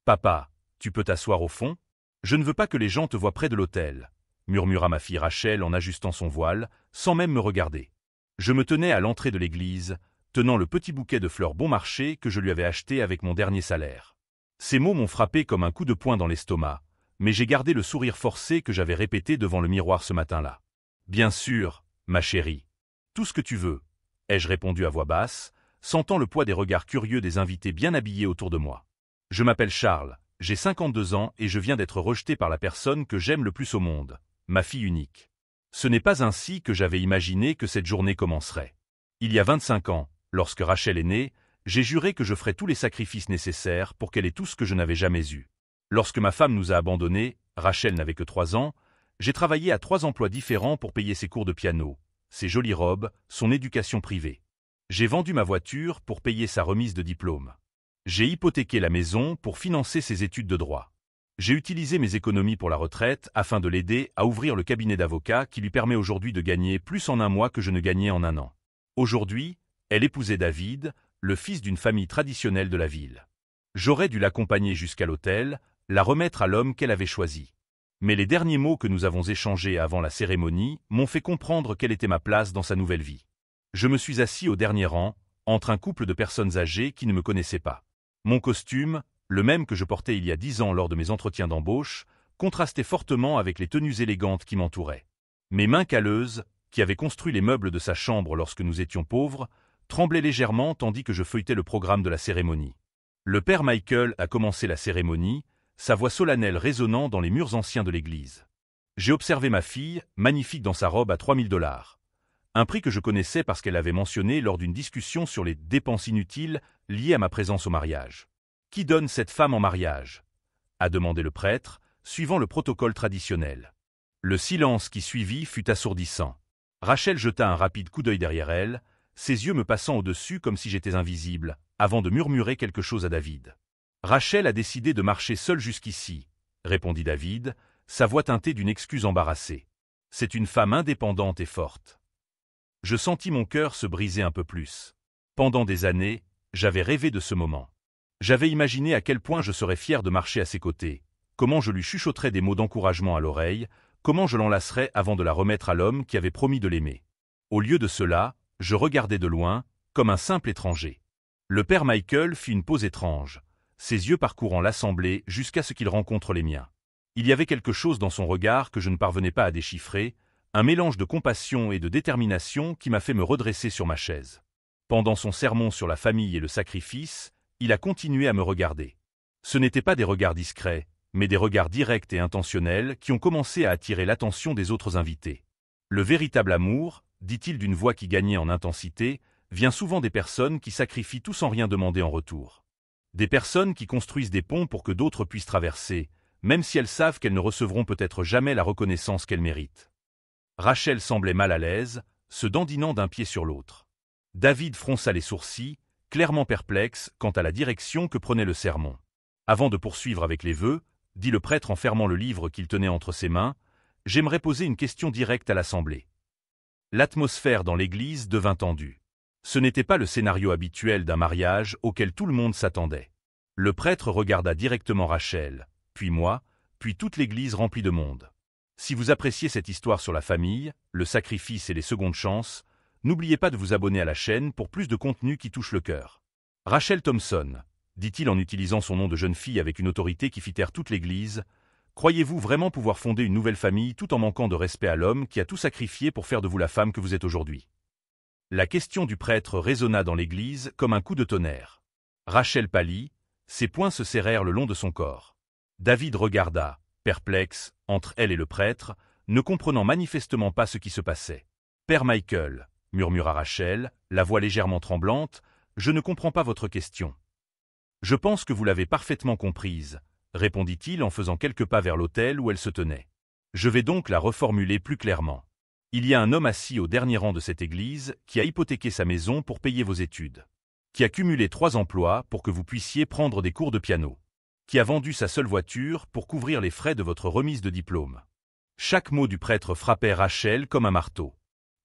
Papa, tu peux t'asseoir au fond? Je ne veux pas que les gens te voient près de l'autel, murmura ma fille Rachel en ajustant son voile, sans même me regarder. Je me tenais à l'entrée de l'église, tenant le petit bouquet de fleurs bon marché que je lui avais acheté avec mon dernier salaire. Ces mots m'ont frappé comme un coup de poing dans l'estomac, mais j'ai gardé le sourire forcé que j'avais répété devant le miroir ce matin-là. Bien sûr, ma chérie. Tout ce que tu veux, ai-je répondu à voix basse, sentant le poids des regards curieux des invités bien habillés autour de moi. Je m'appelle Charles, j'ai 52 ans et je viens d'être rejeté par la personne que j'aime le plus au monde, ma fille unique. Ce n'est pas ainsi que j'avais imaginé que cette journée commencerait. Il y a 25 ans, lorsque Rachel est née, j'ai juré que je ferais tous les sacrifices nécessaires pour qu'elle ait tout ce que je n'avais jamais eu. Lorsque ma femme nous a abandonnés, Rachel n'avait que 3 ans, j'ai travaillé à 3 emplois différents pour payer ses cours de piano, ses jolies robes, son éducation privée. J'ai vendu ma voiture pour payer sa remise de diplôme. J'ai hypothéqué la maison pour financer ses études de droit. J'ai utilisé mes économies pour la retraite afin de l'aider à ouvrir le cabinet d'avocat qui lui permet aujourd'hui de gagner plus en un mois que je ne gagnais en un an. Aujourd'hui, elle épousait David, le fils d'une famille traditionnelle de la ville. J'aurais dû l'accompagner jusqu'à l'autel, la remettre à l'homme qu'elle avait choisi. Mais les derniers mots que nous avons échangés avant la cérémonie m'ont fait comprendre quelle était ma place dans sa nouvelle vie. Je me suis assis au dernier rang, entre un couple de personnes âgées qui ne me connaissaient pas. Mon costume, le même que je portais il y a 10 ans lors de mes entretiens d'embauche, contrastait fortement avec les tenues élégantes qui m'entouraient. Mes mains calleuses, qui avaient construit les meubles de sa chambre lorsque nous étions pauvres, tremblaient légèrement tandis que je feuilletais le programme de la cérémonie. Le père Michael a commencé la cérémonie, sa voix solennelle résonnant dans les murs anciens de l'église. J'ai observé ma fille, magnifique dans sa robe à 3000 $. Un prix que je connaissais parce qu'elle avait mentionné lors d'une discussion sur les dépenses inutiles liées à ma présence au mariage. « Qui donne cette femme en mariage ?» a demandé le prêtre, suivant le protocole traditionnel. Le silence qui suivit fut assourdissant. Rachel jeta un rapide coup d'œil derrière elle, ses yeux me passant au-dessus comme si j'étais invisible, avant de murmurer quelque chose à David. « Rachel a décidé de marcher seule jusqu'ici, » répondit David, sa voix teintée d'une excuse embarrassée. « C'est une femme indépendante et forte. » Je sentis mon cœur se briser un peu plus. Pendant des années, j'avais rêvé de ce moment. J'avais imaginé à quel point je serais fier de marcher à ses côtés, comment je lui chuchoterais des mots d'encouragement à l'oreille, comment je l'enlacerais avant de la remettre à l'homme qui avait promis de l'aimer. Au lieu de cela, je regardais de loin, comme un simple étranger. Le père Michael fit une pause étrange, ses yeux parcourant l'assemblée jusqu'à ce qu'il rencontre les miens. Il y avait quelque chose dans son regard que je ne parvenais pas à déchiffrer, un mélange de compassion et de détermination qui m'a fait me redresser sur ma chaise. Pendant son sermon sur la famille et le sacrifice, il a continué à me regarder. Ce n'étaient pas des regards discrets, mais des regards directs et intentionnels qui ont commencé à attirer l'attention des autres invités. Le véritable amour, dit-il d'une voix qui gagnait en intensité, vient souvent des personnes qui sacrifient tout sans rien demander en retour. Des personnes qui construisent des ponts pour que d'autres puissent traverser, même si elles savent qu'elles ne recevront peut-être jamais la reconnaissance qu'elles méritent. Rachel semblait mal à l'aise, se dandinant d'un pied sur l'autre. David fronça les sourcils, clairement perplexe quant à la direction que prenait le sermon. Avant de poursuivre avec les vœux, dit le prêtre en fermant le livre qu'il tenait entre ses mains, j'aimerais poser une question directe à l'assemblée. L'atmosphère dans l'église devint tendue. Ce n'était pas le scénario habituel d'un mariage auquel tout le monde s'attendait. Le prêtre regarda directement Rachel, puis moi, puis toute l'église remplie de monde. Si vous appréciez cette histoire sur la famille, le sacrifice et les secondes chances, n'oubliez pas de vous abonner à la chaîne pour plus de contenu qui touche le cœur. Rachel Thompson, dit-il en utilisant son nom de jeune fille avec une autorité qui fit taire toute l'église, croyez-vous vraiment pouvoir fonder une nouvelle famille tout en manquant de respect à l'homme qui a tout sacrifié pour faire de vous la femme que vous êtes aujourd'hui? La question du prêtre résonna dans l'église comme un coup de tonnerre. Rachel pâlit, ses poings se serrèrent le long de son corps. David regarda, perplexe, entre elle et le prêtre, ne comprenant manifestement pas ce qui se passait. « Père Michael, » murmura Rachel, la voix légèrement tremblante, « je ne comprends pas votre question. »« Je pense que vous l'avez parfaitement comprise, » répondit-il en faisant quelques pas vers l'autel où elle se tenait. « Je vais donc la reformuler plus clairement. Il y a un homme assis au dernier rang de cette église qui a hypothéqué sa maison pour payer vos études, qui a cumulé 3 emplois pour que vous puissiez prendre des cours de piano, qui a vendu sa seule voiture pour couvrir les frais de votre remise de diplôme. » Chaque mot du prêtre frappait Rachel comme un marteau.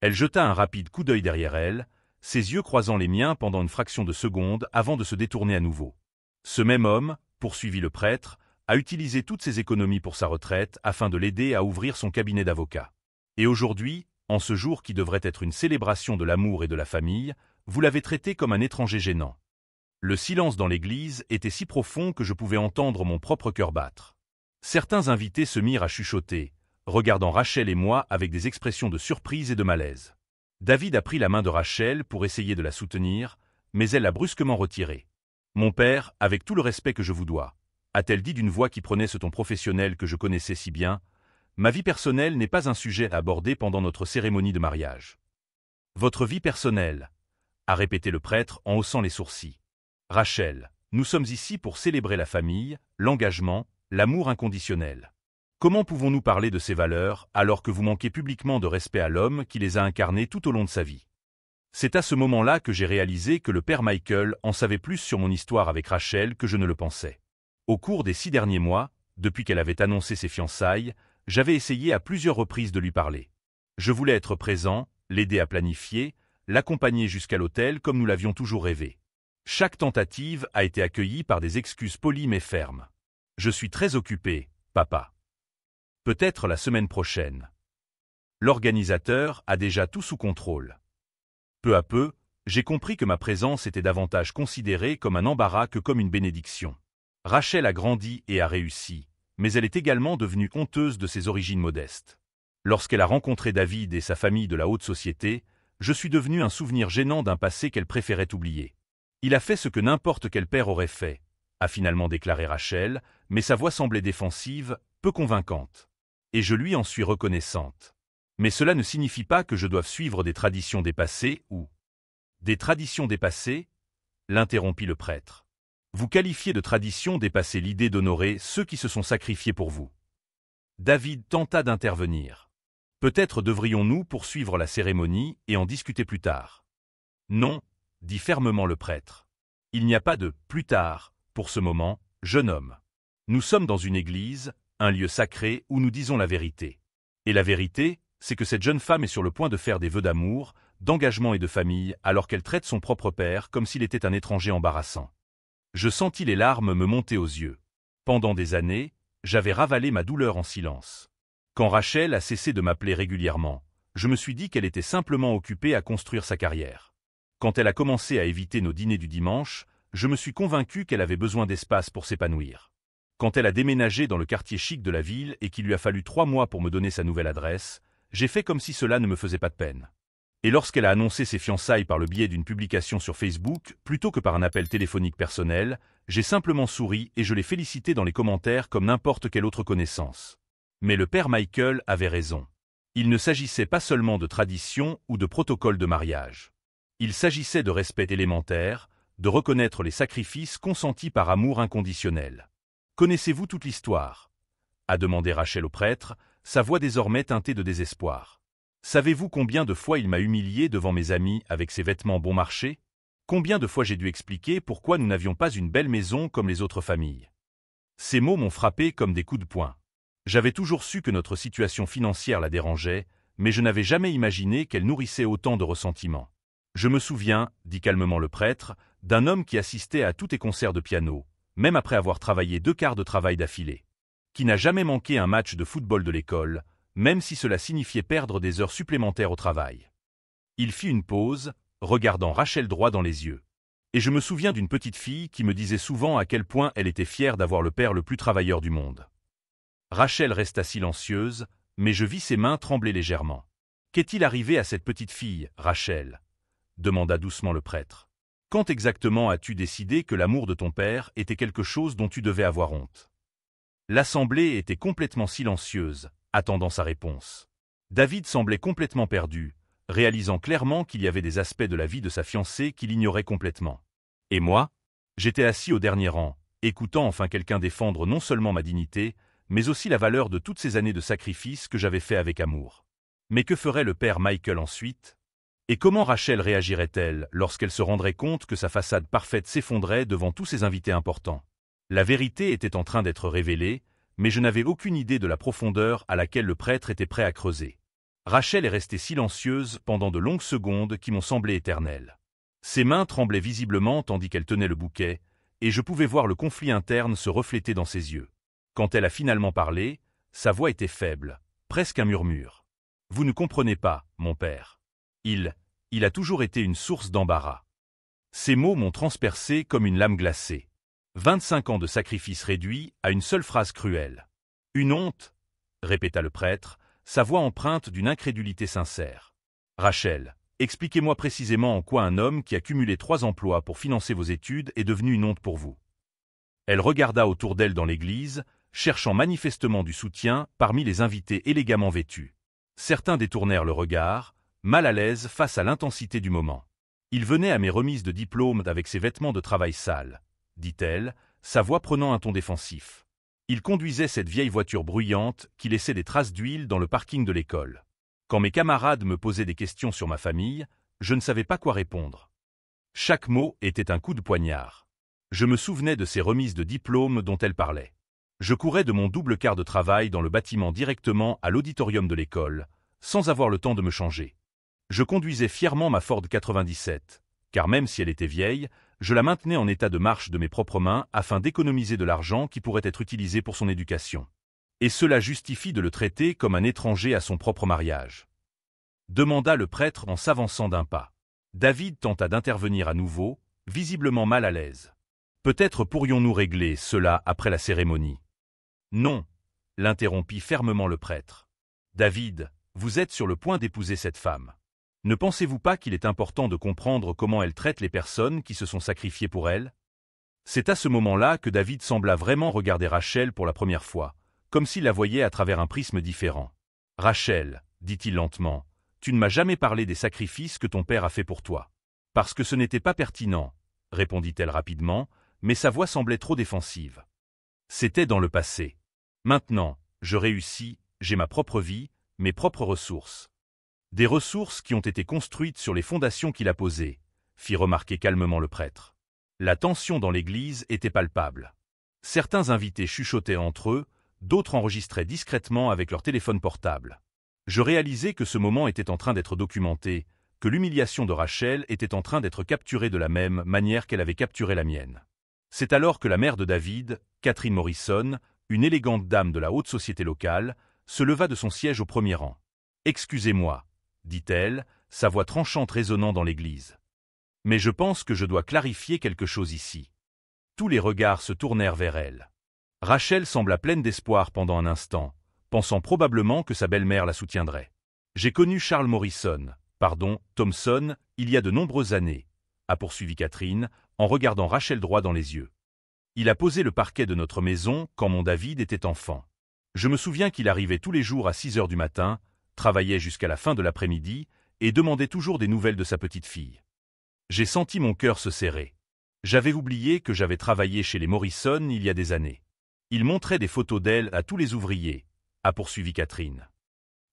Elle jeta un rapide coup d'œil derrière elle, ses yeux croisant les miens pendant une fraction de seconde avant de se détourner à nouveau. Ce même homme, poursuivit le prêtre, a utilisé toutes ses économies pour sa retraite afin de l'aider à ouvrir son cabinet d'avocat. Et aujourd'hui, en ce jour qui devrait être une célébration de l'amour et de la famille, vous l'avez traité comme un étranger gênant. Le silence dans l'église était si profond que je pouvais entendre mon propre cœur battre. Certains invités se mirent à chuchoter, regardant Rachel et moi avec des expressions de surprise et de malaise. David a pris la main de Rachel pour essayer de la soutenir, mais elle l'a brusquement retirée. « Mon père, avec tout le respect que je vous dois, » a-t-elle dit d'une voix qui prenait ce ton professionnel que je connaissais si bien, « ma vie personnelle n'est pas un sujet à aborder pendant notre cérémonie de mariage. » « Votre vie personnelle » a répété le prêtre en haussant les sourcils. « Rachel, nous sommes ici pour célébrer la famille, l'engagement, l'amour inconditionnel. Comment pouvons-nous parler de ces valeurs alors que vous manquez publiquement de respect à l'homme qui les a incarnées tout au long de sa vie ?» C'est à ce moment-là que j'ai réalisé que le père Michael en savait plus sur mon histoire avec Rachel que je ne le pensais. Au cours des 6 derniers mois, depuis qu'elle avait annoncé ses fiançailles, j'avais essayé à plusieurs reprises de lui parler. Je voulais être présent, l'aider à planifier, l'accompagner jusqu'à l'hôtel comme nous l'avions toujours rêvé. Chaque tentative a été accueillie par des excuses polies mais fermes. « Je suis très occupé, papa. Peut-être la semaine prochaine. » L'organisateur a déjà tout sous contrôle. Peu à peu, j'ai compris que ma présence était davantage considérée comme un embarras que comme une bénédiction. Rachel a grandi et a réussi, mais elle est également devenue honteuse de ses origines modestes. Lorsqu'elle a rencontré David et sa famille de la haute société, je suis devenu un souvenir gênant d'un passé qu'elle préférait oublier. Il a fait ce que n'importe quel père aurait fait, a finalement déclaré Rachel, mais sa voix semblait défensive, peu convaincante. Et je lui en suis reconnaissante. Mais cela ne signifie pas que je doive suivre des traditions dépassées ou... Des traditions dépassées ? L'interrompit le prêtre. Vous qualifiez de tradition dépassée l'idée d'honorer ceux qui se sont sacrifiés pour vous. David tenta d'intervenir. Peut-être devrions-nous poursuivre la cérémonie et en discuter plus tard. Non, dit fermement le prêtre. Il n'y a pas de « plus tard » pour ce moment, jeune homme. Nous sommes dans une église, un lieu sacré où nous disons la vérité. Et la vérité, c'est que cette jeune femme est sur le point de faire des vœux d'amour, d'engagement et de famille alors qu'elle traite son propre père comme s'il était un étranger embarrassant. Je sentis les larmes me monter aux yeux. Pendant des années, j'avais ravalé ma douleur en silence. Quand Rachel a cessé de m'appeler régulièrement, je me suis dit qu'elle était simplement occupée à construire sa carrière. Quand elle a commencé à éviter nos dîners du dimanche, je me suis convaincu qu'elle avait besoin d'espace pour s'épanouir. Quand elle a déménagé dans le quartier chic de la ville et qu'il lui a fallu 3 mois pour me donner sa nouvelle adresse, j'ai fait comme si cela ne me faisait pas de peine. Et lorsqu'elle a annoncé ses fiançailles par le biais d'une publication sur Facebook, plutôt que par un appel téléphonique personnel, j'ai simplement souri et je l'ai félicitée dans les commentaires comme n'importe quelle autre connaissance. Mais le père Michael avait raison. Il ne s'agissait pas seulement de tradition ou de protocole de mariage. Il s'agissait de respect élémentaire, de reconnaître les sacrifices consentis par amour inconditionnel. « Connaissez-vous toute l'histoire » a demandé Rachel au prêtre, sa voix désormais teintée de désespoir. « Savez-vous combien de fois il m'a humilié devant mes amis avec ses vêtements bon marché ? Combien de fois j'ai dû expliquer pourquoi nous n'avions pas une belle maison comme les autres familles ?» Ces mots m'ont frappé comme des coups de poing. J'avais toujours su que notre situation financière la dérangeait, mais je n'avais jamais imaginé qu'elle nourrissait autant de ressentiments. Je me souviens, dit calmement le prêtre, d'un homme qui assistait à tous tes concerts de piano, même après avoir travaillé 2 quarts de travail d'affilée. Qui n'a jamais manqué un match de football de l'école, même si cela signifiait perdre des heures supplémentaires au travail. Il fit une pause, regardant Rachel droit dans les yeux. Et je me souviens d'une petite fille qui me disait souvent à quel point elle était fière d'avoir le père le plus travailleur du monde. Rachel resta silencieuse, mais je vis ses mains trembler légèrement. « Qu'est-il arrivé à cette petite fille, Rachel ?» demanda doucement le prêtre. « Quand exactement as-tu décidé que l'amour de ton père était quelque chose dont tu devais avoir honte ?» L'assemblée était complètement silencieuse, attendant sa réponse. David semblait complètement perdu, réalisant clairement qu'il y avait des aspects de la vie de sa fiancée qu'il ignorait complètement. Et moi ? J'étais assis au dernier rang, écoutant enfin quelqu'un défendre non seulement ma dignité, mais aussi la valeur de toutes ces années de sacrifice que j'avais fait avec amour. Mais que ferait le père Michael ensuite ? Et comment Rachel réagirait-elle lorsqu'elle se rendrait compte que sa façade parfaite s'effondrait devant tous ses invités importants ? La vérité était en train d'être révélée, mais je n'avais aucune idée de la profondeur à laquelle le prêtre était prêt à creuser. Rachel est restée silencieuse pendant de longues secondes qui m'ont semblé éternelles. Ses mains tremblaient visiblement tandis qu'elle tenait le bouquet, et je pouvais voir le conflit interne se refléter dans ses yeux. Quand elle a finalement parlé, sa voix était faible, presque un murmure. « Vous ne comprenez pas, mon père. Il a toujours été une source d'embarras. » Ces mots m'ont transpercé comme une lame glacée. 25 ans de sacrifice réduits à une seule phrase cruelle. « Une honte ?» répéta le prêtre, sa voix empreinte d'une incrédulité sincère. « Rachel, expliquez-moi précisément en quoi un homme qui a cumulé 3 emplois pour financer vos études est devenu une honte pour vous. » Elle regarda autour d'elle dans l'église, cherchant manifestement du soutien parmi les invités élégamment vêtus. Certains détournèrent le regard, mal à l'aise face à l'intensité du moment. « Il venait à mes remises de diplôme avec ses vêtements de travail sales, » dit-elle, sa voix prenant un ton défensif. Il conduisait cette vieille voiture bruyante qui laissait des traces d'huile dans le parking de l'école. Quand mes camarades me posaient des questions sur ma famille, je ne savais pas quoi répondre. Chaque mot était un coup de poignard. Je me souvenais de ces remises de diplôme dont elle parlait. Je courais de mon double quart de travail dans le bâtiment directement à l'auditorium de l'école, sans avoir le temps de me changer. Je conduisais fièrement ma Ford 97, car même si elle était vieille, je la maintenais en état de marche de mes propres mains afin d'économiser de l'argent qui pourrait être utilisé pour son éducation. Et cela justifie de le traiter comme un étranger à son propre mariage. Demanda le prêtre en s'avançant d'un pas. David tenta d'intervenir à nouveau, visiblement mal à l'aise. Peut-être pourrions-nous régler cela après la cérémonie. Non, l'interrompit fermement le prêtre. David, vous êtes sur le point d'épouser cette femme. Ne pensez-vous pas qu'il est important de comprendre comment elle traite les personnes qui se sont sacrifiées pour elle? C'est à ce moment-là que David sembla vraiment regarder Rachel pour la première fois, comme s'il la voyait à travers un prisme différent. « Rachel, dit-il lentement, tu ne m'as jamais parlé des sacrifices que ton père a fait pour toi. »« Parce que ce n'était pas pertinent, » répondit-elle rapidement, mais sa voix semblait trop défensive. C'était dans le passé. Maintenant, je réussis, j'ai ma propre vie, mes propres ressources. Des ressources qui ont été construites sur les fondations qu'il a posées, fit remarquer calmement le prêtre. La tension dans l'église était palpable. Certains invités chuchotaient entre eux, d'autres enregistraient discrètement avec leur téléphone portable. Je réalisais que ce moment était en train d'être documenté, que l'humiliation de Rachel était en train d'être capturée de la même manière qu'elle avait capturé la mienne. C'est alors que la mère de David, Catherine Morrison, une élégante dame de la haute société locale, se leva de son siège au premier rang. « Excusez-moi, » dit-elle, sa voix tranchante résonnant dans l'église. « Mais je pense que je dois clarifier quelque chose ici. » Tous les regards se tournèrent vers elle. Rachel sembla pleine d'espoir pendant un instant, pensant probablement que sa belle-mère la soutiendrait. « J'ai connu Charles Thompson, il y a de nombreuses années, » a poursuivi Catherine, en regardant Rachel droit dans les yeux. « Il a posé le parquet de notre maison quand mon David était enfant. Je me souviens qu'il arrivait tous les jours à 6 heures du matin, travaillait jusqu'à la fin de l'après-midi et demandait toujours des nouvelles de sa petite fille. J'ai senti mon cœur se serrer. J'avais oublié que j'avais travaillé chez les Morrison il y a des années. Il montrait des photos d'elle à tous les ouvriers, » a poursuivi Catherine.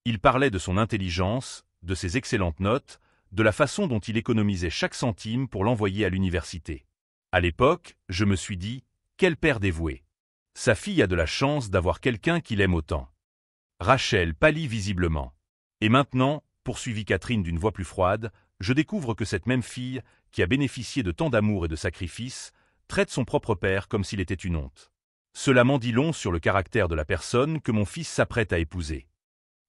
Il parlait de son intelligence, de ses excellentes notes, de la façon dont il économisait chaque centime pour l'envoyer à l'université. À l'époque, je me suis dit, quel père dévoué. Sa fille a de la chance d'avoir quelqu'un qui l'aime autant. Rachel pâlit visiblement. Et maintenant, poursuivit Catherine d'une voix plus froide, je découvre que cette même fille, qui a bénéficié de tant d'amour et de sacrifices, traite son propre père comme s'il était une honte. Cela m'en dit long sur le caractère de la personne que mon fils s'apprête à épouser.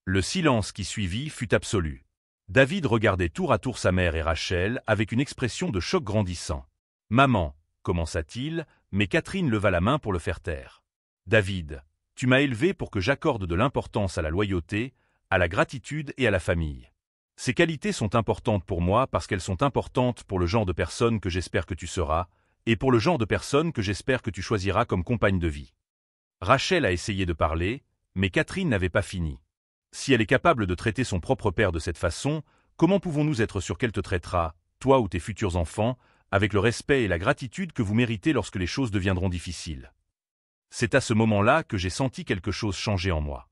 Le silence qui suivit fut absolu. David regardait tour à tour sa mère et Rachel avec une expression de choc grandissant. « Maman » commença-t-il, mais Catherine leva la main pour le faire taire. « David, tu m'as élevé pour que j'accorde de l'importance à la loyauté, à la gratitude et à la famille. Ces qualités sont importantes pour moi parce qu'elles sont importantes pour le genre de personne que j'espère que tu seras, et pour le genre de personne que j'espère que tu choisiras comme compagne de vie. » Rachel a essayé de parler, mais Catherine n'avait pas fini. « Si elle est capable de traiter son propre père de cette façon, comment pouvons-nous être sûrs qu'elle te traitera, toi ou tes futurs enfants, avec le respect et la gratitude que vous méritez lorsque les choses deviendront difficiles ?» C'est à ce moment-là que j'ai senti quelque chose changer en moi.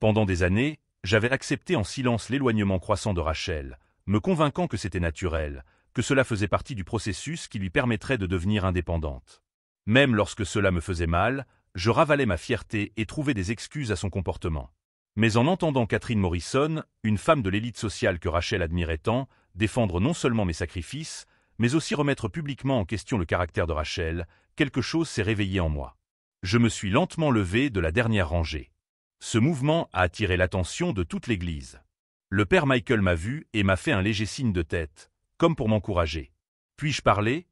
Pendant des années, j'avais accepté en silence l'éloignement croissant de Rachel, me convainquant que c'était naturel, que cela faisait partie du processus qui lui permettrait de devenir indépendante. Même lorsque cela me faisait mal, je ravalais ma fierté et trouvais des excuses à son comportement. Mais en entendant Catherine Morrison, une femme de l'élite sociale que Rachel admirait tant, défendre non seulement mes sacrifices, mais aussi remettre publiquement en question le caractère de Rachel, quelque chose s'est réveillé en moi. Je me suis lentement levé de la dernière rangée. Ce mouvement a attiré l'attention de toute l'église. Le père Michael m'a vu et m'a fait un léger signe de tête, comme pour m'encourager. « Puis-je parler »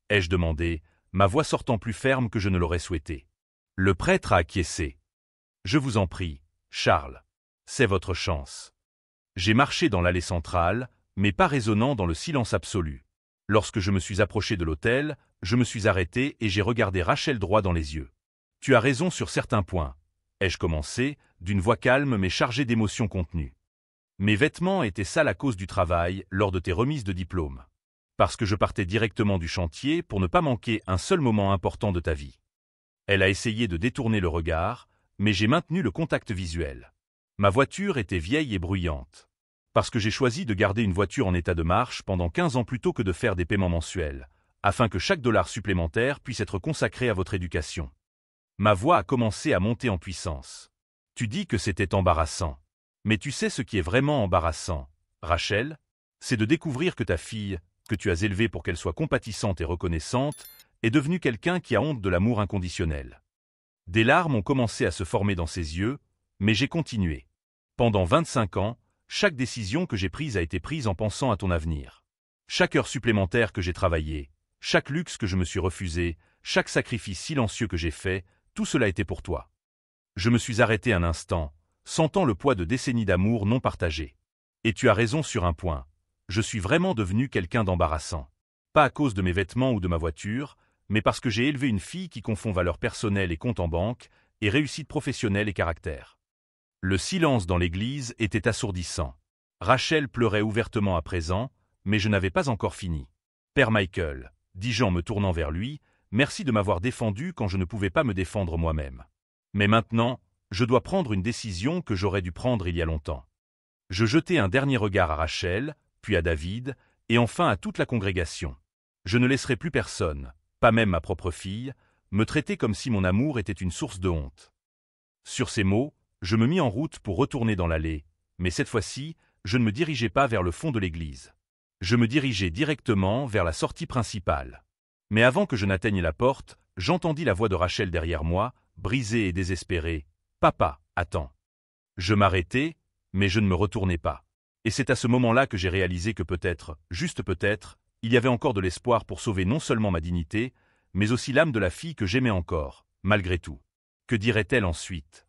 ai-je demandé, ma voix sortant plus ferme que je ne l'aurais souhaité. Le prêtre a acquiescé. « Je vous en prie, Charles. C'est votre chance. » J'ai marché dans l'allée centrale, mais pas résonnant dans le silence absolu. Lorsque je me suis approché de l'autel, je me suis arrêté et j'ai regardé Rachel droit dans les yeux. « Tu as raison sur certains points, » ai-je commencé, d'une voix calme mais chargée d'émotions contenues. Mes vêtements étaient sales à cause du travail lors de tes remises de diplôme. Parce que je partais directement du chantier pour ne pas manquer un seul moment important de ta vie. Elle a essayé de détourner le regard, mais j'ai maintenu le contact visuel. Ma voiture était vieille et bruyante. Parce que j'ai choisi de garder une voiture en état de marche pendant 15 ans plutôt que de faire des paiements mensuels, afin que chaque dollar supplémentaire puisse être consacré à votre éducation. Ma voix a commencé à monter en puissance. Tu dis que c'était embarrassant. Mais tu sais ce qui est vraiment embarrassant, Rachel? C'est de découvrir que ta fille, que tu as élevée pour qu'elle soit compatissante et reconnaissante, est devenue quelqu'un qui a honte de l'amour inconditionnel. Des larmes ont commencé à se former dans ses yeux, mais j'ai continué. Pendant 25 ans, chaque décision que j'ai prise a été prise en pensant à ton avenir. Chaque heure supplémentaire que j'ai travaillée, chaque luxe que je me suis refusé, chaque sacrifice silencieux que j'ai fait, tout cela était pour toi. Je me suis arrêté un instant, sentant le poids de décennies d'amour non partagé. Et tu as raison sur un point. Je suis vraiment devenu quelqu'un d'embarrassant. Pas à cause de mes vêtements ou de ma voiture, mais parce que j'ai élevé une fille qui confond valeurs personnelles et compte en banque, et réussite professionnelle et caractère. Le silence dans l'église était assourdissant. Rachel pleurait ouvertement à présent, mais je n'avais pas encore fini. « Père Michael, » dis-je en me tournant vers lui, « merci de m'avoir défendu quand je ne pouvais pas me défendre moi-même. Mais maintenant, je dois prendre une décision que j'aurais dû prendre il y a longtemps. » Je jetai un dernier regard à Rachel, puis à David, et enfin à toute la congrégation. Je ne laisserai plus personne, pas même ma propre fille, me traiter comme si mon amour était une source de honte. Sur ces mots, je me mis en route pour retourner dans l'allée, mais cette fois-ci, je ne me dirigeais pas vers le fond de l'église. Je me dirigeais directement vers la sortie principale. Mais avant que je n'atteigne la porte, j'entendis la voix de Rachel derrière moi, brisée et désespérée. « Papa, attends. » Je m'arrêtai, mais je ne me retournai pas. Et c'est à ce moment-là que j'ai réalisé que peut-être, juste peut-être, il y avait encore de l'espoir pour sauver non seulement ma dignité, mais aussi l'âme de la fille que j'aimais encore, malgré tout. Que dirait-elle ensuite?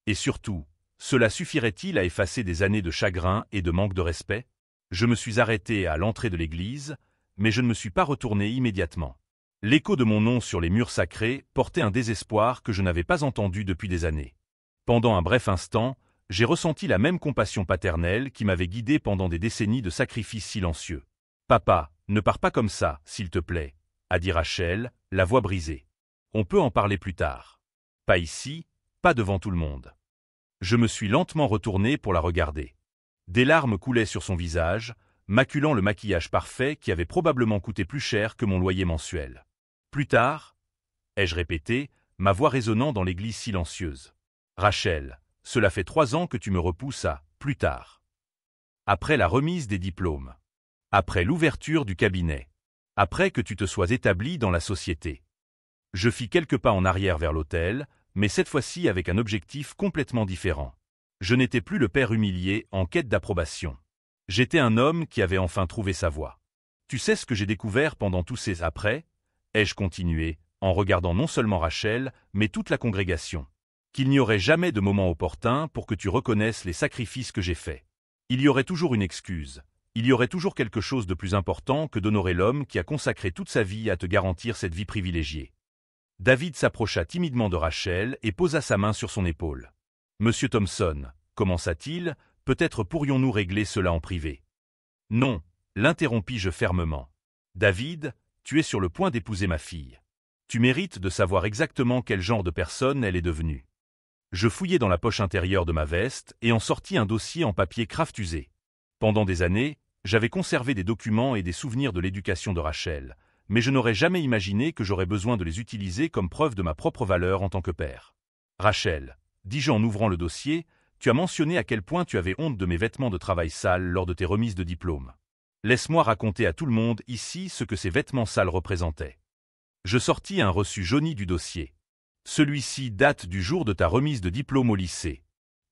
Et surtout, cela suffirait-il à effacer des années de chagrin et de manque de respect? Je me suis arrêté à l'entrée de l'église, mais je ne me suis pas retourné immédiatement. L'écho de mon nom sur les murs sacrés portait un désespoir que je n'avais pas entendu depuis des années. Pendant un bref instant, j'ai ressenti la même compassion paternelle qui m'avait guidé pendant des décennies de sacrifices silencieux. « Papa, ne pars pas comme ça, s'il te plaît, » a dit Rachel, la voix brisée. « On peut en parler plus tard. Pas ici, pas devant tout le monde. » Je me suis lentement retourné pour la regarder. Des larmes coulaient sur son visage, maculant le maquillage parfait qui avait probablement coûté plus cher que mon loyer mensuel. « Plus tard » ai-je répété, ma voix résonnant dans l'église silencieuse. « Rachel, cela fait 3 ans que tu me repousses à « plus tard ». Après la remise des diplômes. Après l'ouverture du cabinet. Après que tu te sois établi dans la société. Je fis quelques pas en arrière vers l'autel, mais cette fois-ci avec un objectif complètement différent. Je n'étais plus le père humilié en quête d'approbation. J'étais un homme qui avait enfin trouvé sa voie. Tu sais ce que j'ai découvert pendant tous ces après? Ai-je continué, en regardant non seulement Rachel, mais toute la congrégation. Qu'il n'y aurait jamais de moment opportun pour que tu reconnaisses les sacrifices que j'ai faits. Il y aurait toujours une excuse. Il y aurait toujours quelque chose de plus important que d'honorer l'homme qui a consacré toute sa vie à te garantir cette vie privilégiée. David s'approcha timidement de Rachel et posa sa main sur son épaule. « Monsieur Thompson, commença-t-il, peut-être pourrions-nous régler cela en privé. »« Non, » l'interrompis-je fermement. « David, tu es sur le point d'épouser ma fille. Tu mérites de savoir exactement quel genre de personne elle est devenue. » Je fouillai dans la poche intérieure de ma veste et en sortis un dossier en papier craft usé. Pendant des années, j'avais conservé des documents et des souvenirs de l'éducation de Rachel, mais je n'aurais jamais imaginé que j'aurais besoin de les utiliser comme preuve de ma propre valeur en tant que père. « Rachel, » dis-je en ouvrant le dossier, « tu as mentionné à quel point tu avais honte de mes vêtements de travail sales lors de tes remises de diplôme. Laisse-moi raconter à tout le monde ici ce que ces vêtements sales représentaient. Je sortis un reçu jauni du dossier. Celui-ci date du jour de ta remise de diplôme au lycée.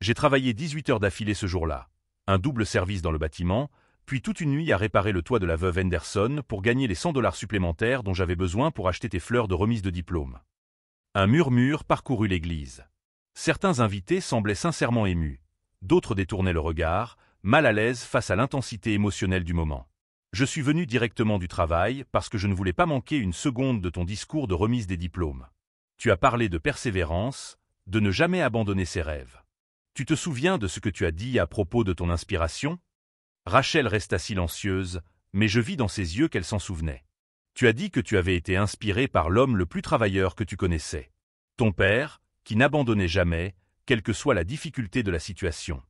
J'ai travaillé 18 heures d'affilée ce jour-là. Un double service dans le bâtiment, puis toute une nuit à réparer le toit de la veuve Henderson pour gagner les 100 $ supplémentaires dont j'avais besoin pour acheter tes fleurs de remise de diplôme. Un murmure parcourut l'église. Certains invités semblaient sincèrement émus. D'autres détournaient le regard, mal à l'aise face à l'intensité émotionnelle du moment. Je suis venu directement du travail parce que je ne voulais pas manquer une seconde de ton discours de remise des diplômes. Tu as parlé de persévérance, de ne jamais abandonner ses rêves. Tu te souviens de ce que tu as dit à propos de ton inspiration? Rachel resta silencieuse, mais je vis dans ses yeux qu'elle s'en souvenait. Tu as dit que tu avais été inspiré par l'homme le plus travailleur que tu connaissais. Ton père, qui n'abandonnait jamais, quelle que soit la difficulté de la situation.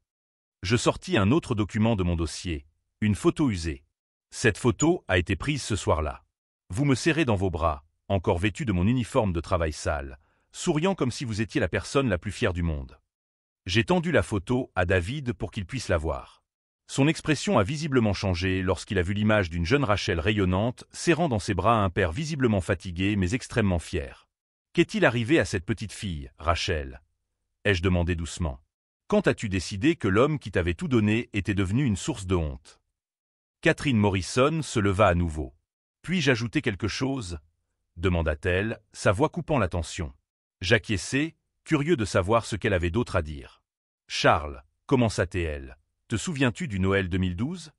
Je sortis un autre document de mon dossier, une photo usée. Cette photo a été prise ce soir-là. Vous me serrez dans vos bras, encore vêtu de mon uniforme de travail sale, souriant comme si vous étiez la personne la plus fière du monde. J'ai tendu la photo à David pour qu'il puisse la voir. Son expression a visiblement changé lorsqu'il a vu l'image d'une jeune Rachel rayonnante serrant dans ses bras un père visiblement fatigué mais extrêmement fier. « Qu'est-il arrivé à cette petite fille, Rachel » ai-je demandé doucement. « Quand as-tu décidé que l'homme qui t'avait tout donné était devenu une source de honte ?» Catherine Morrison se leva à nouveau. « Puis-je ajouter quelque chose ?» demanda-t-elle, sa voix coupant la tension. J'acquiesçai, curieux de savoir ce qu'elle avait d'autre à dire. « Charles, commença-t-elle, te souviens-tu du Noël 2012 ?»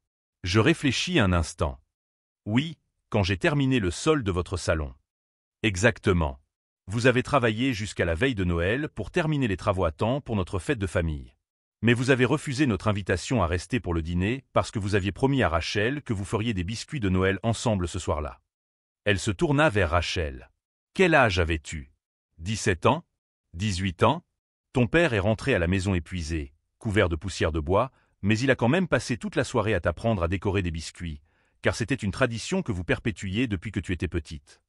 Je réfléchis un instant. « Oui, quand j'ai terminé le sol de votre salon. »« Exactement. Vous avez travaillé jusqu'à la veille de Noël pour terminer les travaux à temps pour notre fête de famille. Mais vous avez refusé notre invitation à rester pour le dîner parce que vous aviez promis à Rachel que vous feriez des biscuits de Noël ensemble ce soir-là. » Elle se tourna vers Rachel. « Quel âge avais-tu ? 17 ans ? 18 ans ? Ton père est rentré à la maison épuisé, couvert de poussière de bois, mais il a quand même passé toute la soirée à t'apprendre à décorer des biscuits, car c'était une tradition que vous perpétuiez depuis que tu étais petite. »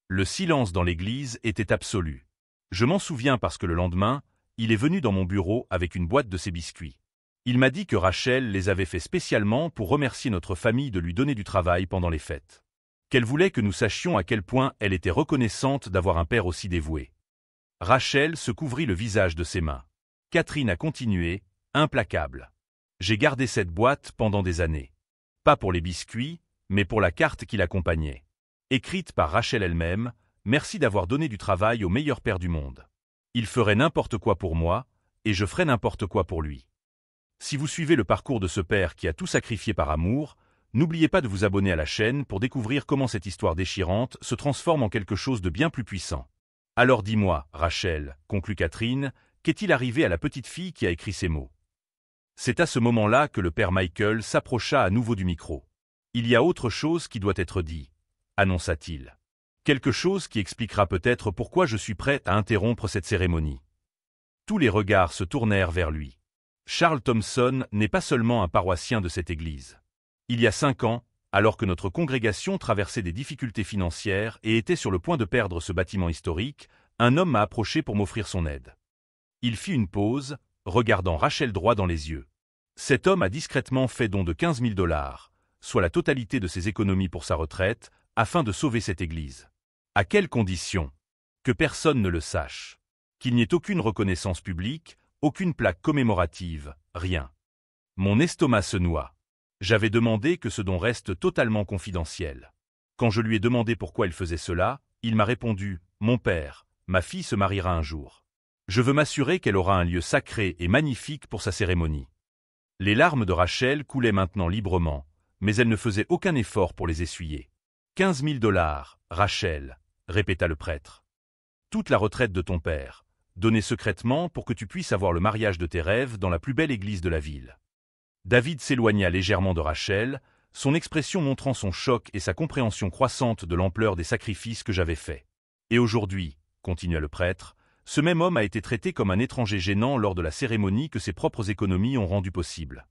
Le silence dans l'église était absolu. Je m'en souviens parce que le lendemain, il est venu dans mon bureau avec une boîte de ses biscuits. Il m'a dit que Rachel les avait fait spécialement pour remercier notre famille de lui donner du travail pendant les fêtes. Qu'elle voulait que nous sachions à quel point elle était reconnaissante d'avoir un père aussi dévoué. Rachel se couvrit le visage de ses mains. Catherine a continué, implacable. J'ai gardé cette boîte pendant des années. Pas pour les biscuits, mais pour la carte qui l'accompagnait. Écrite par Rachel elle-même, merci d'avoir donné du travail au meilleur père du monde. Il ferait n'importe quoi pour moi, et je ferais n'importe quoi pour lui. Si vous suivez le parcours de ce père qui a tout sacrifié par amour, n'oubliez pas de vous abonner à la chaîne pour découvrir comment cette histoire déchirante se transforme en quelque chose de bien plus puissant. Alors dis-moi, Rachel, conclut Catherine, qu'est-il arrivé à la petite fille qui a écrit ces mots? C'est à ce moment-là que le père Michael s'approcha à nouveau du micro. Il y a autre chose qui doit être dit, annonça-t-il. Quelque chose qui expliquera peut-être pourquoi je suis prêt à interrompre cette cérémonie. Tous les regards se tournèrent vers lui. Charles Thompson n'est pas seulement un paroissien de cette église. Il y a 5 ans, alors que notre congrégation traversait des difficultés financières et était sur le point de perdre ce bâtiment historique, un homme m'a approché pour m'offrir son aide. Il fit une pause, regardant Rachel droit dans les yeux. Cet homme a discrètement fait don de 15 000 $, soit la totalité de ses économies pour sa retraite, afin de sauver cette église. À quelles conditions? Que personne ne le sache. Qu'il n'y ait aucune reconnaissance publique, aucune plaque commémorative, rien. Mon estomac se noua. J'avais demandé que ce don reste totalement confidentiel. Quand je lui ai demandé pourquoi il faisait cela, il m'a répondu « Mon père, ma fille se mariera un jour. Je veux m'assurer qu'elle aura un lieu sacré et magnifique pour sa cérémonie. » Les larmes de Rachel coulaient maintenant librement, mais elle ne faisait aucun effort pour les essuyer. « 15 000 $, Rachel, » répéta le prêtre. « Toute la retraite de ton père, donnée secrètement pour que tu puisses avoir le mariage de tes rêves dans la plus belle église de la ville. » David s'éloigna légèrement de Rachel, son expression montrant son choc et sa compréhension croissante de l'ampleur des sacrifices que j'avais faits. « Et aujourd'hui, » continua le prêtre, « ce même homme a été traité comme un étranger gênant lors de la cérémonie que ses propres économies ont rendu possible. »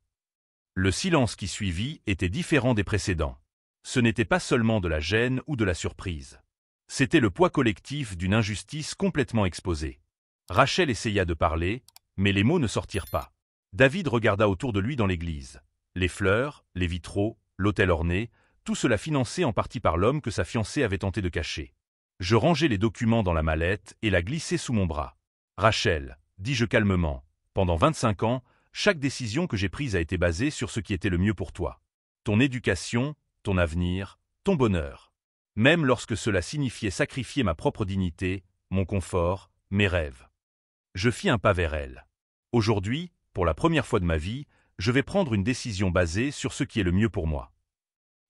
Le silence qui suivit était différent des précédents. Ce n'était pas seulement de la gêne ou de la surprise. C'était le poids collectif d'une injustice complètement exposée. Rachel essaya de parler, mais les mots ne sortirent pas. David regarda autour de lui dans l'église. Les fleurs, les vitraux, l'hôtel orné, tout cela financé en partie par l'homme que sa fiancée avait tenté de cacher. Je rangeai les documents dans la mallette et la glissai sous mon bras. « Rachel, dis-je calmement, pendant 25 ans, chaque décision que j'ai prise a été basée sur ce qui était le mieux pour toi. Ton éducation, ton avenir, ton bonheur. Même lorsque cela signifiait sacrifier ma propre dignité, mon confort, mes rêves. » Je fis un pas vers elle. Aujourd'hui, pour la première fois de ma vie, je vais prendre une décision basée sur ce qui est le mieux pour moi.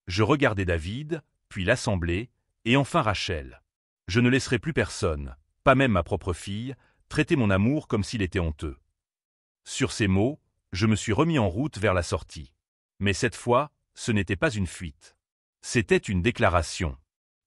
Je regardai David, puis l'assemblée, et enfin Rachel. Je ne laisserai plus personne, pas même ma propre fille, traiter mon amour comme s'il était honteux. Sur ces mots, je me suis remis en route vers la sortie. Mais cette fois, ce n'était pas une fuite. C'était une déclaration.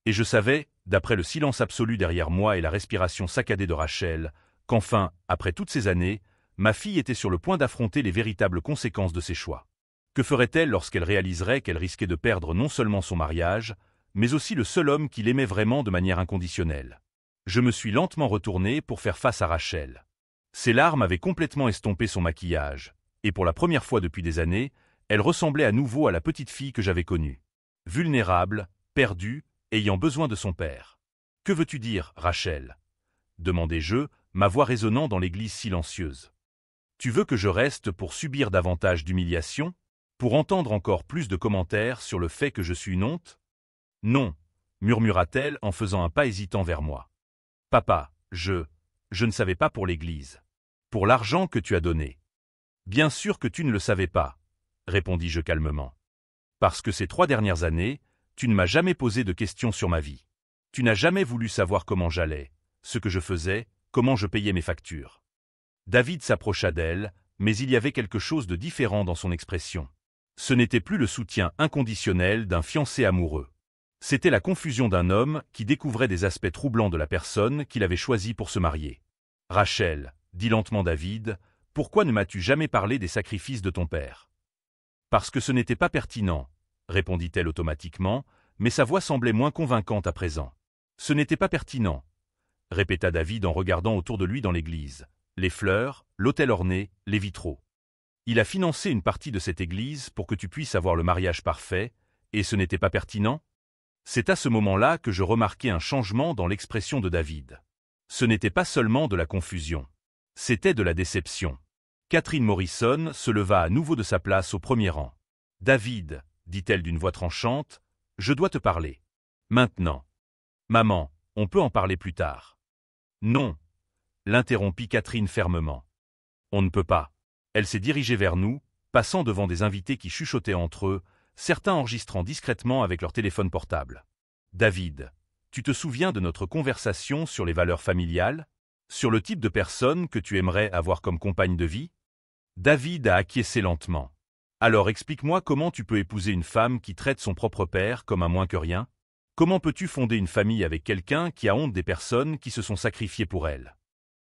Et je savais, d'après le silence absolu derrière moi et la respiration saccadée de Rachel, qu'enfin, après toutes ces années, ma fille était sur le point d'affronter les véritables conséquences de ses choix. Que ferait-elle lorsqu'elle réaliserait qu'elle risquait de perdre non seulement son mariage, mais aussi le seul homme qui l'aimait vraiment de manière inconditionnelle? Je me suis lentement retourné pour faire face à Rachel. Ses larmes avaient complètement estompé son maquillage, et pour la première fois depuis des années, elle ressemblait à nouveau à la petite fille que j'avais connue. Vulnérable, perdue, ayant besoin de son père. « Que veux-tu dire, Rachel ?» demandai-je, ma voix résonnant dans l'église silencieuse. « Tu veux que je reste pour subir davantage d'humiliations? Pour entendre encore plus de commentaires sur le fait que je suis une honte? »« Non, » murmura-t-elle en faisant un pas hésitant vers moi. « Papa, je ne savais pas pour l'église. Pour l'argent que tu as donné. »« Bien sûr que tu ne le savais pas, » répondis-je calmement. « Parce que ces 3 dernières années, tu ne m'as jamais posé de questions sur ma vie. Tu n'as jamais voulu savoir comment j'allais, ce que je faisais, comment je payais mes factures. » David s'approcha d'elle, mais il y avait quelque chose de différent dans son expression. Ce n'était plus le soutien inconditionnel d'un fiancé amoureux. C'était la confusion d'un homme qui découvrait des aspects troublants de la personne qu'il avait choisie pour se marier. « Rachel, » dit lentement David, « pourquoi ne m'as-tu jamais parlé des sacrifices de ton père? »« Parce que ce n'était pas pertinent, » répondit-elle automatiquement, mais sa voix semblait moins convaincante à présent. « Ce n'était pas pertinent, » répéta David en regardant autour de lui dans l'église. Les fleurs, l'autel orné, les vitraux. Il a financé une partie de cette église pour que tu puisses avoir le mariage parfait, et ce n'était pas pertinent? C'est à ce moment-là que je remarquai un changement dans l'expression de David. Ce n'était pas seulement de la confusion. C'était de la déception. Catherine Morrison se leva à nouveau de sa place au premier rang. « David, » dit-elle d'une voix tranchante, « je dois te parler. Maintenant. »« Maman, on peut en parler plus tard. »« Non. » l'interrompit Catherine fermement. « On ne peut pas. » Elle s'est dirigée vers nous, passant devant des invités qui chuchotaient entre eux, certains enregistrant discrètement avec leur téléphone portable. « David, tu te souviens de notre conversation sur les valeurs familiales? Sur le type de personne que tu aimerais avoir comme compagne de vie ?» David a acquiescé lentement. « Alors explique-moi comment tu peux épouser une femme qui traite son propre père comme un moins que rien? Comment peux-tu fonder une famille avec quelqu'un qui a honte des personnes qui se sont sacrifiées pour elle ?»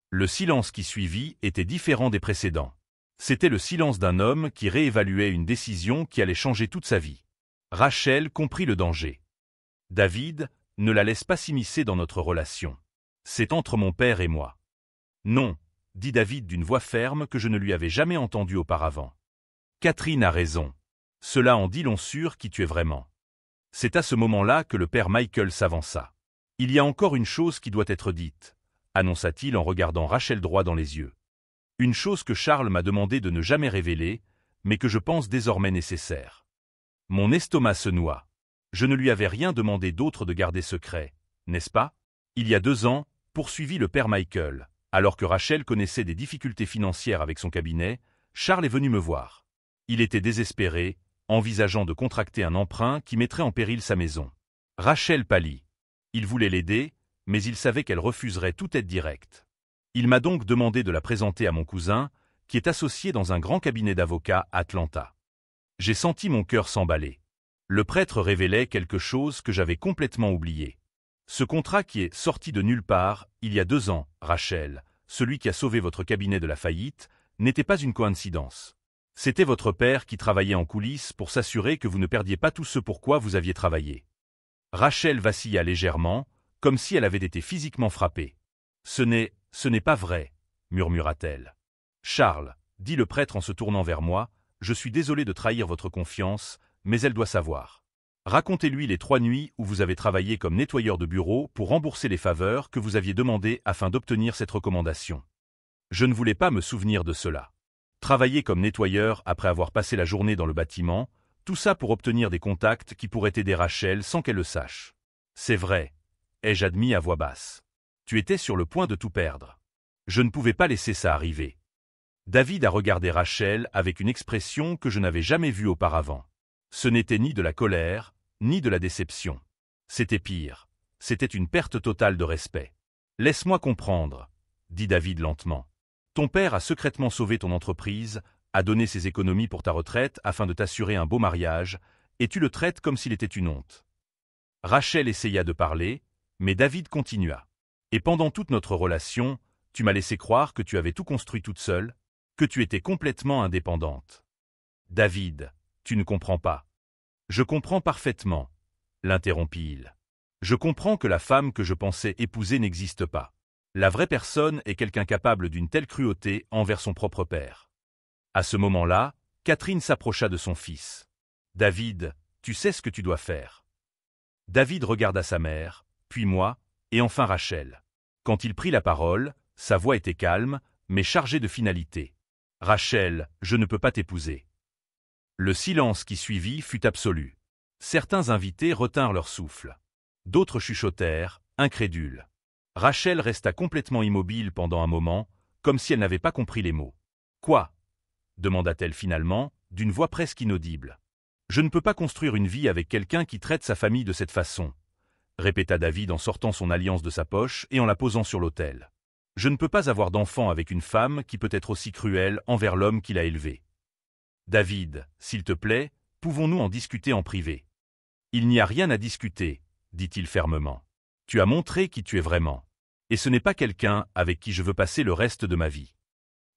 Le silence qui suivit était différent des précédents. C'était le silence d'un homme qui réévaluait une décision qui allait changer toute sa vie. Rachel comprit le danger. « David, ne la laisse pas s'immiscer dans notre relation. C'est entre mon père et moi. »« Non, » dit David d'une voix ferme que je ne lui avais jamais entendue auparavant. « Catherine a raison. Cela en dit long sur qui tu es vraiment. » C'est à ce moment-là que le père Michael s'avança. « Il y a encore une chose qui doit être dite, » annonça-t-il en regardant Rachel droit dans les yeux. « Une chose que Charles m'a demandé de ne jamais révéler, mais que je pense désormais nécessaire. » Mon estomac se noua. Je ne lui avais rien demandé d'autre de garder secret, n'est-ce pas? Il y a 2 ans, poursuivit le père Michael, alors que Rachel connaissait des difficultés financières avec son cabinet, Charles est venu me voir. Il était désespéré, envisageant de contracter un emprunt qui mettrait en péril sa maison. Rachel pâlit. Il voulait l'aider, mais il savait qu'elle refuserait toute aide directe. Il m'a donc demandé de la présenter à mon cousin, qui est associé dans un grand cabinet d'avocats à Atlanta. J'ai senti mon cœur s'emballer. Le prêtre révélait quelque chose que j'avais complètement oublié. Ce contrat qui est sorti de nulle part, il y a 2 ans, Rachel, celui qui a sauvé votre cabinet de la faillite, n'était pas une coïncidence. C'était votre père qui travaillait en coulisses pour s'assurer que vous ne perdiez pas tout ce pour quoi vous aviez travaillé. Rachel vacilla légèrement, comme si elle avait été physiquement frappée. « Ce n'est pas vrai, » murmura-t-elle. « Charles, dit le prêtre en se tournant vers moi, je suis désolé de trahir votre confiance, mais elle doit savoir. Racontez-lui les 3 nuits où vous avez travaillé comme nettoyeur de bureau pour rembourser les faveurs que vous aviez demandées afin d'obtenir cette recommandation. Je ne voulais pas me souvenir de cela. Travailler comme nettoyeur après avoir passé la journée dans le bâtiment, tout ça pour obtenir des contacts qui pourraient aider Rachel sans qu'elle le sache. C'est vrai, ai-je admis à voix basse. Tu étais sur le point de tout perdre. Je ne pouvais pas laisser ça arriver. David a regardé Rachel avec une expression que je n'avais jamais vue auparavant. Ce n'était ni de la colère, ni de la déception. C'était pire. C'était une perte totale de respect. Laisse-moi comprendre, dit David lentement. Ton père a secrètement sauvé ton entreprise, a donné ses économies pour ta retraite afin de t'assurer un beau mariage, et tu le traites comme s'il était une honte. Rachel essaya de parler, mais David continua. Et pendant toute notre relation, tu m'as laissé croire que tu avais tout construit toute seule, que tu étais complètement indépendante. David, tu ne comprends pas. Je comprends parfaitement, l'interrompit-il. Je comprends que la femme que je pensais épouser n'existe pas. La vraie personne est quelqu'un capable d'une telle cruauté envers son propre père. À ce moment-là, Catherine s'approcha de son fils. David, tu sais ce que tu dois faire. David regarda sa mère, puis moi, et enfin Rachel. Quand il prit la parole, sa voix était calme, mais chargée de finalité. Rachel, je ne peux pas t'épouser. Le silence qui suivit fut absolu. Certains invités retinrent leur souffle. D'autres chuchotèrent, incrédules. Rachel resta complètement immobile pendant un moment, comme si elle n'avait pas compris les mots. « Quoi » demanda-t-elle finalement, d'une voix presque inaudible. « Je ne peux pas construire une vie avec quelqu'un qui traite sa famille de cette façon » répéta David en sortant son alliance de sa poche et en la posant sur l'autel. « Je ne peux pas avoir d'enfant avec une femme qui peut être aussi cruelle envers l'homme qui l'a élevée. David, s'il te plaît, pouvons-nous en discuter en privé ?» Il n'y a rien à discuter, dit-il fermement. Tu as montré qui tu es vraiment. Et ce n'est pas quelqu'un avec qui je veux passer le reste de ma vie.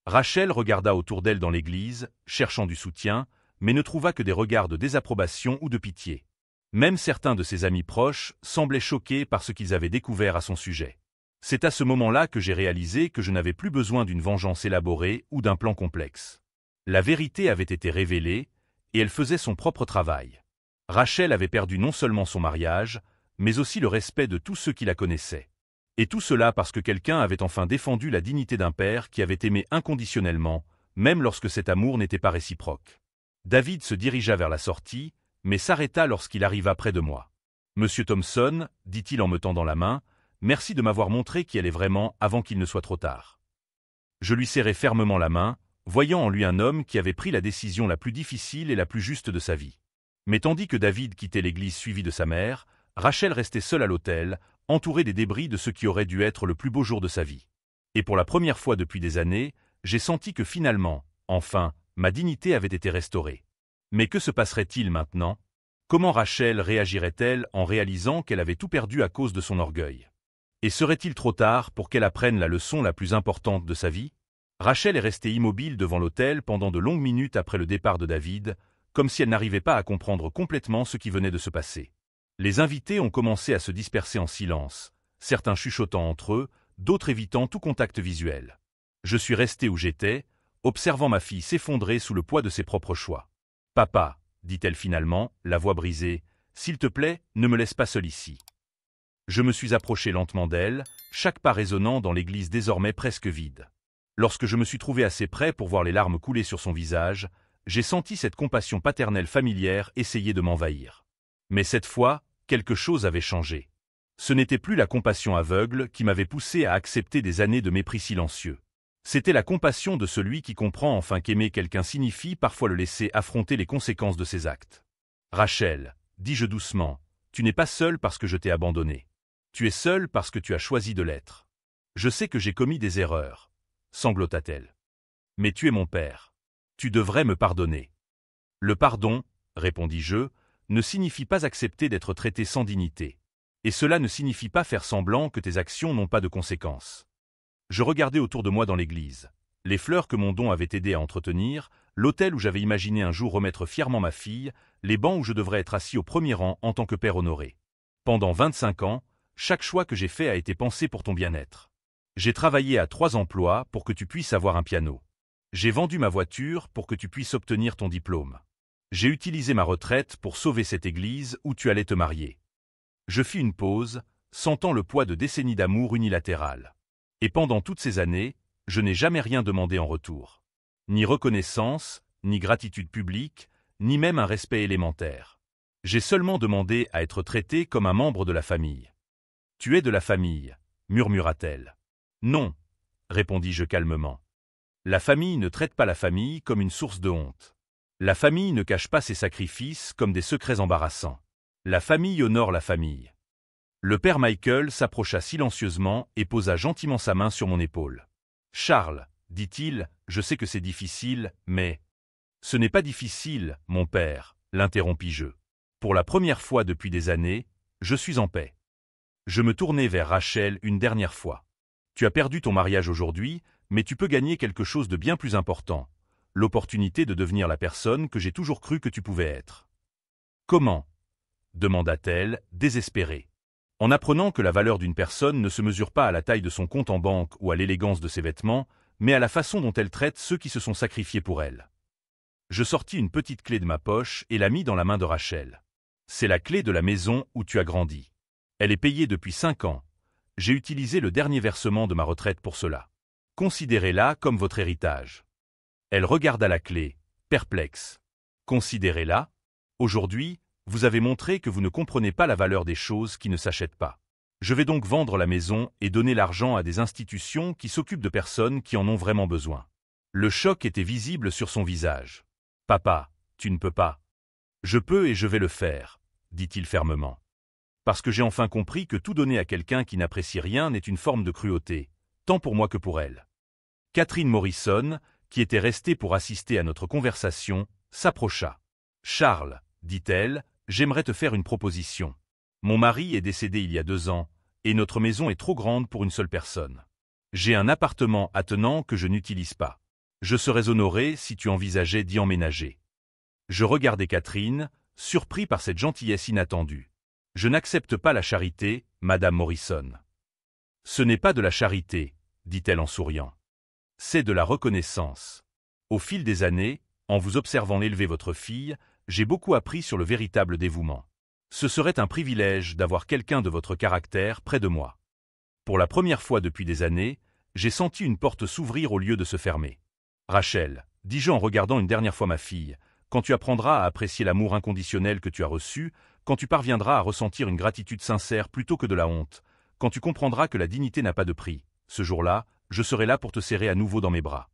Rachel regarda autour d'elle dans l'église, cherchant du soutien, mais ne trouva que des regards de désapprobation ou de pitié. Même certains de ses amis proches semblaient choqués par ce qu'ils avaient découvert à son sujet. C'est à ce moment-là que j'ai réalisé que je n'avais plus besoin d'une vengeance élaborée ou d'un plan complexe. La vérité avait été révélée, et elle faisait son propre travail. Rachel avait perdu non seulement son mariage, mais aussi le respect de tous ceux qui la connaissaient. Et tout cela parce que quelqu'un avait enfin défendu la dignité d'un père qui avait aimé inconditionnellement, même lorsque cet amour n'était pas réciproque. David se dirigea vers la sortie, mais s'arrêta lorsqu'il arriva près de moi. « Monsieur Thompson, dit-il en me tendant la main, merci de m'avoir montré qui elle est vraiment avant qu'il ne soit trop tard. » Je lui serrai fermement la main, voyant en lui un homme qui avait pris la décision la plus difficile et la plus juste de sa vie. Mais tandis que David quittait l'église suivi de sa mère, Rachel restait seule à l'autel, entourée des débris de ce qui aurait dû être le plus beau jour de sa vie. Et pour la première fois depuis des années, j'ai senti que finalement, enfin, ma dignité avait été restaurée. Mais que se passerait-il maintenant? Comment Rachel réagirait-elle en réalisant qu'elle avait tout perdu à cause de son orgueil? Et serait-il trop tard pour qu'elle apprenne la leçon la plus importante de sa vie? Rachel est restée immobile devant l'autel pendant de longues minutes après le départ de David, comme si elle n'arrivait pas à comprendre complètement ce qui venait de se passer. Les invités ont commencé à se disperser en silence, certains chuchotant entre eux, d'autres évitant tout contact visuel. Je suis resté où j'étais, observant ma fille s'effondrer sous le poids de ses propres choix. « Papa, » dit-elle finalement, la voix brisée, « s'il te plaît, ne me laisse pas seul ici. » Je me suis approché lentement d'elle, chaque pas résonnant dans l'église désormais presque vide. Lorsque je me suis trouvé assez près pour voir les larmes couler sur son visage, j'ai senti cette compassion paternelle familière essayer de m'envahir. Mais cette fois, quelque chose avait changé. Ce n'était plus la compassion aveugle qui m'avait poussé à accepter des années de mépris silencieux. C'était la compassion de celui qui comprend enfin qu'aimer quelqu'un signifie parfois le laisser affronter les conséquences de ses actes. « Rachel, dis-je doucement, tu n'es pas seule parce que je t'ai abandonnée. Tu es seule parce que tu as choisi de l'être. Je sais que j'ai commis des erreurs, » sanglota-t-elle. « Mais tu es mon père. Tu devrais me pardonner. » « Le pardon, » répondis-je, « ne signifie pas accepter d'être traité sans dignité. Et cela ne signifie pas faire semblant que tes actions n'ont pas de conséquences. » Je regardais autour de moi dans l'église. Les fleurs que mon don avait aidé à entretenir, l'autel où j'avais imaginé un jour remettre fièrement ma fille, les bancs où je devrais être assis au premier rang en tant que père honoré. Pendant 25 ans, chaque choix que j'ai fait a été pensé pour ton bien-être. J'ai travaillé à 3 emplois pour que tu puisses avoir un piano. J'ai vendu ma voiture pour que tu puisses obtenir ton diplôme. J'ai utilisé ma retraite pour sauver cette église où tu allais te marier. Je fis une pause, sentant le poids de décennies d'amour unilatéral. Et pendant toutes ces années, je n'ai jamais rien demandé en retour. Ni reconnaissance, ni gratitude publique, ni même un respect élémentaire. J'ai seulement demandé à être traité comme un membre de la famille. « Tu es de la famille », murmura-t-elle. « Non », répondis-je calmement. La famille ne traite pas la famille comme une source de honte. La famille ne cache pas ses sacrifices comme des secrets embarrassants. La famille honore la famille. Le père Michael s'approcha silencieusement et posa gentiment sa main sur mon épaule. « Charles, dit-il, je sais que c'est difficile, mais… » « Ce n'est pas difficile, mon père, l'interrompis-je. Pour la première fois depuis des années, je suis en paix. Je me tournai vers Rachel une dernière fois. Tu as perdu ton mariage aujourd'hui, mais tu peux gagner quelque chose de bien plus important, l'opportunité de devenir la personne que j'ai toujours cru que tu pouvais être. Comment ? Demanda-t-elle, désespérée. En apprenant que la valeur d'une personne ne se mesure pas à la taille de son compte en banque ou à l'élégance de ses vêtements, mais à la façon dont elle traite ceux qui se sont sacrifiés pour elle. Je sortis une petite clé de ma poche et la mis dans la main de Rachel. C'est la clé de la maison où tu as grandi. Elle est payée depuis 5 ans. J'ai utilisé le dernier versement de ma retraite pour cela. Considérez-la comme votre héritage. Elle regarda la clé, perplexe. Considérez-la. Aujourd'hui, vous avez montré que vous ne comprenez pas la valeur des choses qui ne s'achètent pas. Je vais donc vendre la maison et donner l'argent à des institutions qui s'occupent de personnes qui en ont vraiment besoin. Le choc était visible sur son visage. « Papa, tu ne peux pas. »« Je peux et je vais le faire, » dit-il fermement. Parce que j'ai enfin compris que tout donner à quelqu'un qui n'apprécie rien n'est une forme de cruauté, tant pour moi que pour elle. Catherine Morrison, qui était restée pour assister à notre conversation, s'approcha. « Charles, dit-elle, j'aimerais te faire une proposition. Mon mari est décédé il y a 2 ans, et notre maison est trop grande pour une seule personne. J'ai un appartement attenant que je n'utilise pas. Je serais honoré si tu envisageais d'y emménager. » Je regardai Catherine, surpris par cette gentillesse inattendue. « Je n'accepte pas la charité, Madame Morrison. »« Ce n'est pas de la charité, » dit-elle en souriant. « C'est de la reconnaissance. Au fil des années, en vous observant élever votre fille, j'ai beaucoup appris sur le véritable dévouement. Ce serait un privilège d'avoir quelqu'un de votre caractère près de moi. » Pour la première fois depuis des années, j'ai senti une porte s'ouvrir au lieu de se fermer. « Rachel, dis-je en regardant une dernière fois ma fille, quand tu apprendras à apprécier l'amour inconditionnel que tu as reçu, quand tu parviendras à ressentir une gratitude sincère plutôt que de la honte, quand tu comprendras que la dignité n'a pas de prix, ce jour-là, je serai là pour te serrer à nouveau dans mes bras. »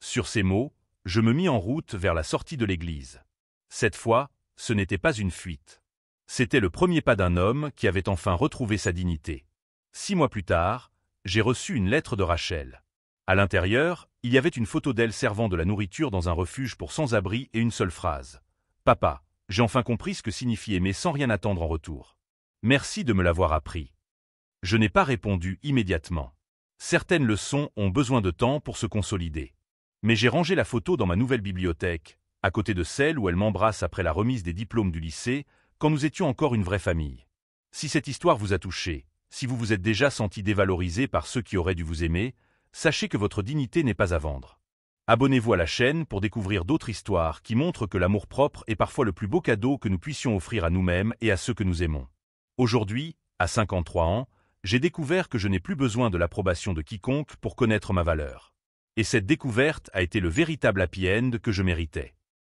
Sur ces mots, je me mis en route vers la sortie de l'église. Cette fois, ce n'était pas une fuite. C'était le premier pas d'un homme qui avait enfin retrouvé sa dignité. 6 mois plus tard, j'ai reçu une lettre de Rachel. À l'intérieur, il y avait une photo d'elle servant de la nourriture dans un refuge pour sans-abri et une seule phrase. « Papa, j'ai enfin compris ce que signifie aimer sans rien attendre en retour. Merci de me l'avoir appris. » Je n'ai pas répondu immédiatement. Certaines leçons ont besoin de temps pour se consolider. Mais j'ai rangé la photo dans ma nouvelle bibliothèque, à côté de celle où elle m'embrasse après la remise des diplômes du lycée, quand nous étions encore une vraie famille. Si cette histoire vous a touché, si vous vous êtes déjà senti dévalorisé par ceux qui auraient dû vous aimer, sachez que votre dignité n'est pas à vendre. Abonnez-vous à la chaîne pour découvrir d'autres histoires qui montrent que l'amour-propre est parfois le plus beau cadeau que nous puissions offrir à nous-mêmes et à ceux que nous aimons. Aujourd'hui, à 53 ans, j'ai découvert que je n'ai plus besoin de l'approbation de quiconque pour connaître ma valeur. Et cette découverte a été le véritable happy end que je méritais.